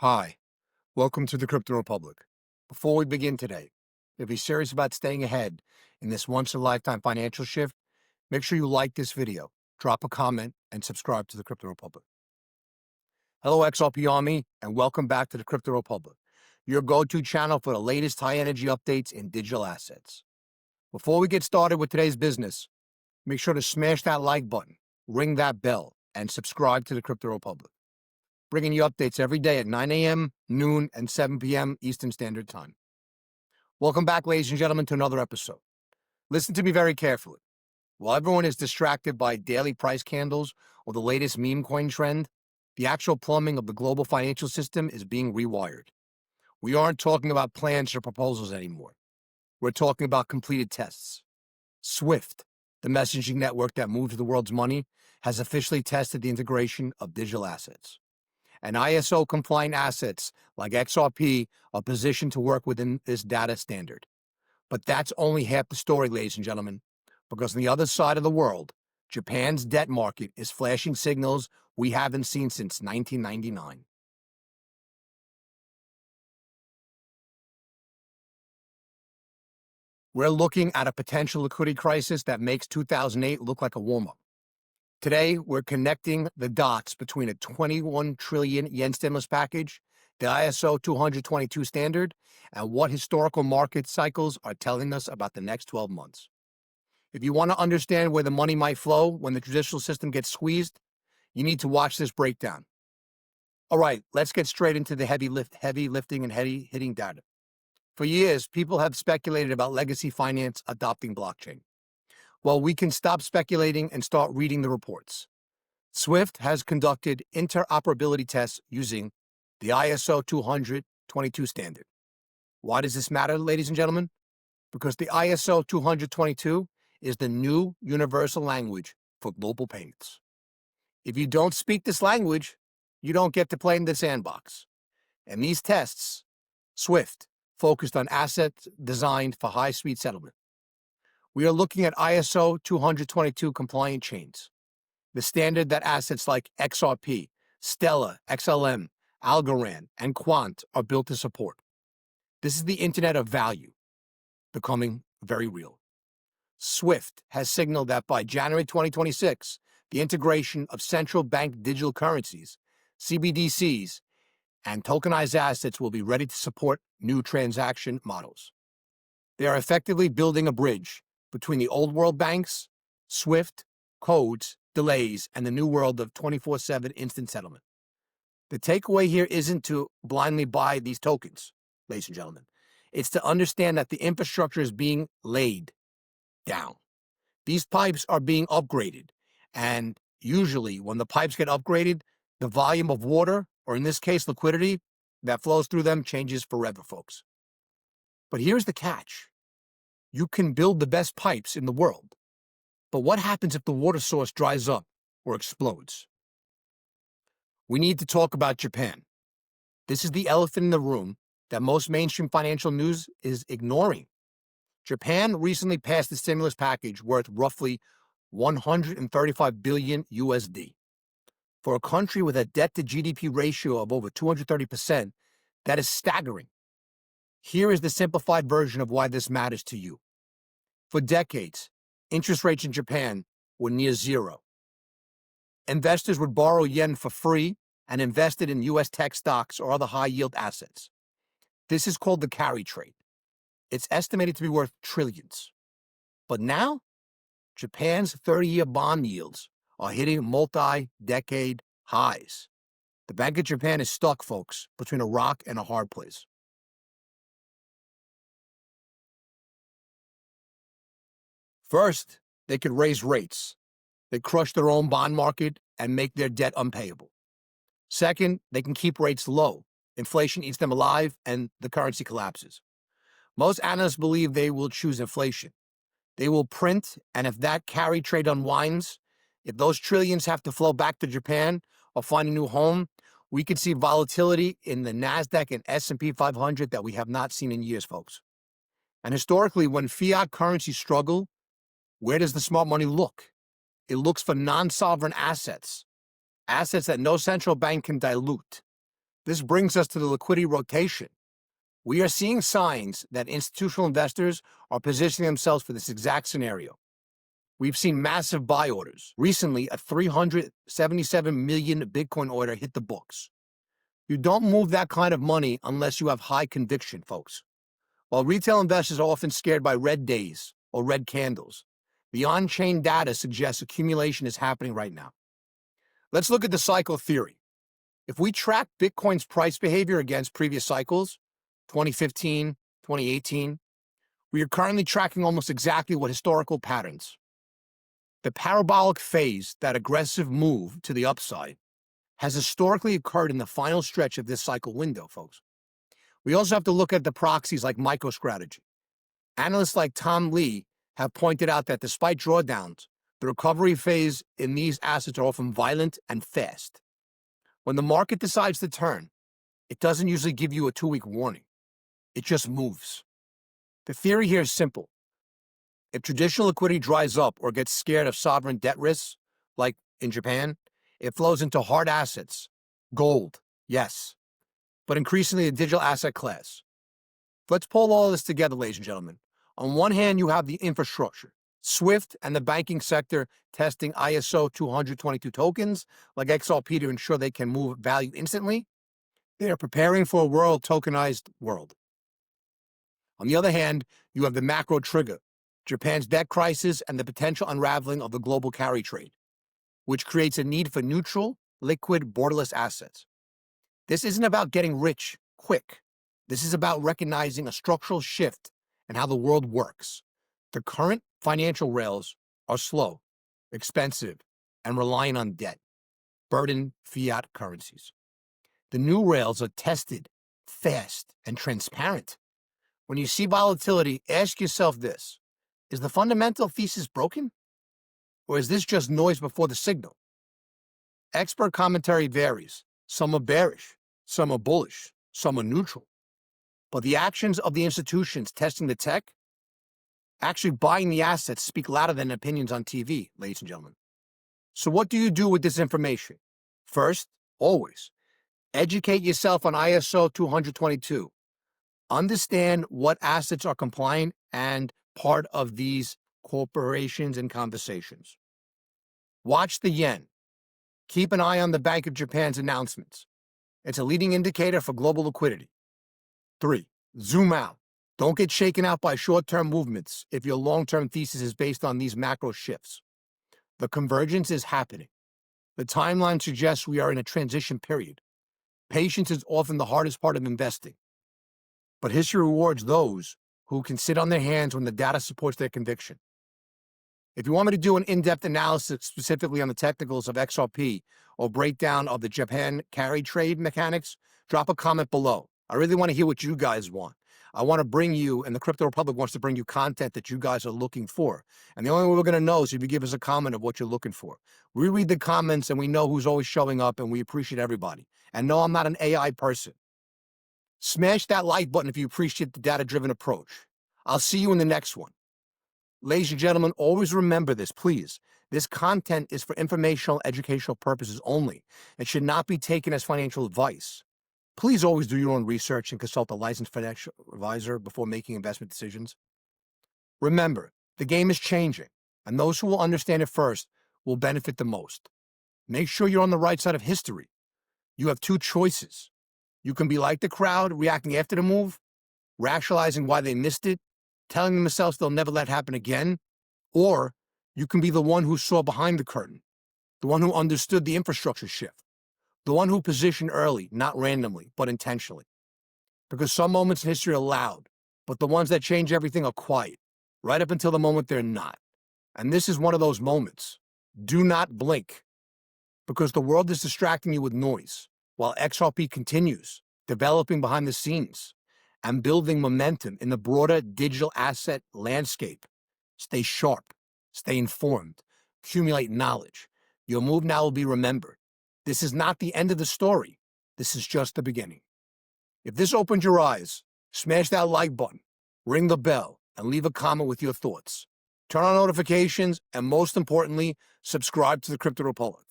Hi, welcome to the Crypto Republic. Before we begin today, if you're serious about staying ahead in this once-in-a-lifetime financial shift, make sure you like this video, drop a comment, and subscribe to the Crypto Republic. Hello, XRP Army, and welcome back to the Crypto Republic, your go-to channel for the latest high-energy updates in digital assets. Before we get started with today's business, make sure to smash that like button, ring that bell, and subscribe to the Crypto Republic, bringing you updates every day at 9 a.m., noon, and 7 p.m. Eastern Standard Time. Welcome back, ladies and gentlemen, to another episode. Listen to me very carefully. While everyone is distracted by daily price candles or the latest meme coin trend, the actual plumbing of the global financial system is being rewired. We aren't talking about plans or proposals anymore. We're talking about completed tests. SWIFT, the messaging network that moves the world's money, has officially tested the integration of digital assets. And ISO-compliant assets like XRP are positioned to work within this data standard. But that's only half the story, ladies and gentlemen, because on the other side of the world, Japan's debt market is flashing signals we haven't seen since 1999. We're looking at a potential liquidity crisis that makes 2008 look like a warm-up. Today, we're connecting the dots between a 21 trillion yen stimulus package, the ISO 222 standard, and what historical market cycles are telling us about the next 12 months. If you want to understand where the money might flow when the traditional system gets squeezed, you need to watch this breakdown. All right, let's get straight into the heavy lifting and heavy hitting data. For years, people have speculated about legacy finance adopting blockchain. Well, we can stop speculating and start reading the reports. SWIFT has conducted interoperability tests using the ISO 222 standard. Why does this matter, ladies and gentlemen? Because the ISO 222 is the new universal language for global payments. If you don't speak this language, you don't get to play in the sandbox. And these tests, SWIFT, focused on assets designed for high-speed settlement. We are looking at ISO 222 compliant chains, the standard that assets like XRP, Stellar, XLM, Algorand, and Quant are built to support. This is the Internet of Value, becoming very real. SWIFT has signaled that by January 2026, the integration of central bank digital currencies, CBDCs, and tokenized assets will be ready to support new transaction models. They are effectively building a bridge between the old world banks, SWIFT, codes, delays, and the new world of 24/7 instant settlement. The takeaway here isn't to blindly buy these tokens, ladies and gentlemen. It's to understand that the infrastructure is being laid down. These pipes are being upgraded, and usually when the pipes get upgraded, the volume of water, or in this case liquidity, that flows through them changes forever, folks. But here's the catch. You can build the best pipes in the world, but what happens if the water source dries up or explodes? We need to talk about Japan. This is the elephant in the room that most mainstream financial news is ignoring. Japan recently passed a stimulus package worth roughly 135 billion USD. For a country with a debt to GDP ratio of over 230%, that is staggering. Here is the simplified version of why this matters to you. For decades, interest rates in Japan were near zero. Investors would borrow yen for free and invest it in U.S. tech stocks or other high-yield assets. This is called the carry trade. It's estimated to be worth trillions. But now, Japan's 30-year bond yields are hitting multi-decade highs. The Bank of Japan is stuck, folks, between a rock and a hard place. First, they could raise rates. They crush their own bond market and make their debt unpayable. Second, they can keep rates low. Inflation eats them alive and the currency collapses. Most analysts believe they will choose inflation. They will print, and if that carry trade unwinds, if those trillions have to flow back to Japan or find a new home, we could see volatility in the NASDAQ and S&P 500 that we have not seen in years, folks. And historically, when fiat currencies struggle, where does the smart money look? It looks for non-sovereign assets, assets that no central bank can dilute. This brings us to the liquidity rotation. We are seeing signs that institutional investors are positioning themselves for this exact scenario. We've seen massive buy orders. Recently, a 377 million Bitcoin order hit the books. You don't move that kind of money unless you have high conviction, folks. While retail investors are often scared by red days or red candles, the on-chain data suggests accumulation is happening right now. Let's look at the cycle theory. If we track Bitcoin's price behavior against previous cycles, 2015, 2018, we are currently tracking almost exactly what historical patterns. The parabolic phase, that aggressive move to the upside, has historically occurred in the final stretch of this cycle window, folks. We also have to look at the proxies like MicroStrategy. Analysts like Tom Lee have pointed out that despite drawdowns, the recovery phase in these assets are often violent and fast. When the market decides to turn, it doesn't usually give you a 2-week warning. It just moves. The theory here is simple. If traditional liquidity dries up or gets scared of sovereign debt risks, like in Japan, it flows into hard assets. Gold, yes, but increasingly a digital asset class. Let's pull all this together, ladies and gentlemen. On one hand, you have the infrastructure, SWIFT and the banking sector testing ISO 222 tokens like XRP to ensure they can move value instantly. They are preparing for a tokenized world. On the other hand, you have the macro trigger, Japan's debt crisis and the potential unraveling of the global carry trade, which creates a need for neutral, liquid, borderless assets. This isn't about getting rich quick. This is about recognizing a structural shift in how the world works. The current financial rails are slow, expensive, and reliant on debt, burdened fiat currencies. The new rails are tested, fast, and transparent. When you see volatility, ask yourself this: is the fundamental thesis broken? Or is this just noise before the signal? Expert commentary varies. Some are bearish, some are bullish, some are neutral. But the actions of the institutions testing the tech, actually buying the assets, speak louder than opinions on TV, ladies and gentlemen. So what do you do with this information? First, always, educate yourself on ISO 222. Understand what assets are compliant and part of these corporations and conversations. Watch the yen. Keep an eye on the Bank of Japan's announcements. It's a leading indicator for global liquidity. 3. Zoom out. Don't get shaken out by short-term movements if your long-term thesis is based on these macro shifts. The convergence is happening. The timeline suggests we are in a transition period. Patience is often the hardest part of investing. But history rewards those who can sit on their hands when the data supports their conviction. If you want me to do an in-depth analysis specifically on the technicals of XRP or breakdown of the Japan carry trade mechanics, drop a comment below. I really want to hear what you guys want. I want to bring you, and the Crypto Republic wants to bring you content that you guys are looking for. And the only way we're going to know is if you give us a comment of what you're looking for. We read the comments and we know who's always showing up, and we appreciate everybody. And no, I'm not an AI person. Smash that like button if you appreciate the data-driven approach. I'll see you in the next one. Ladies and gentlemen, always remember this, please. This content is for informational, educational purposes only. It should not be taken as financial advice. Please always do your own research and consult a licensed financial advisor before making investment decisions. Remember, the game is changing, and those who will understand it first will benefit the most. Make sure you're on the right side of history. You have two choices. You can be like the crowd, reacting after the move, rationalizing why they missed it, telling themselves they'll never let it happen again, or you can be the one who saw behind the curtain, the one who understood the infrastructure shift, the one who positioned early, not randomly, but intentionally. Because some moments in history are loud, but the ones that change everything are quiet, right up until the moment they're not. And this is one of those moments. Do not blink, because the world is distracting you with noise, while XRP continues, developing behind the scenes and building momentum in the broader digital asset landscape. Stay sharp, stay informed, accumulate knowledge. Your move now will be remembered. This is not the end of the story. This is just the beginning. If this opened your eyes, smash that like button, ring the bell, and leave a comment with your thoughts. Turn on notifications, and most importantly, subscribe to the Crypto Republic.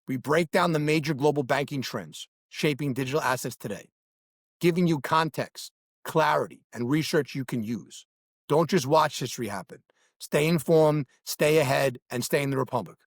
We break down the major global banking trends, shaping digital assets today, giving you context, clarity, and research you can use. Don't just watch history happen. Stay informed, stay ahead, and stay in the Republic.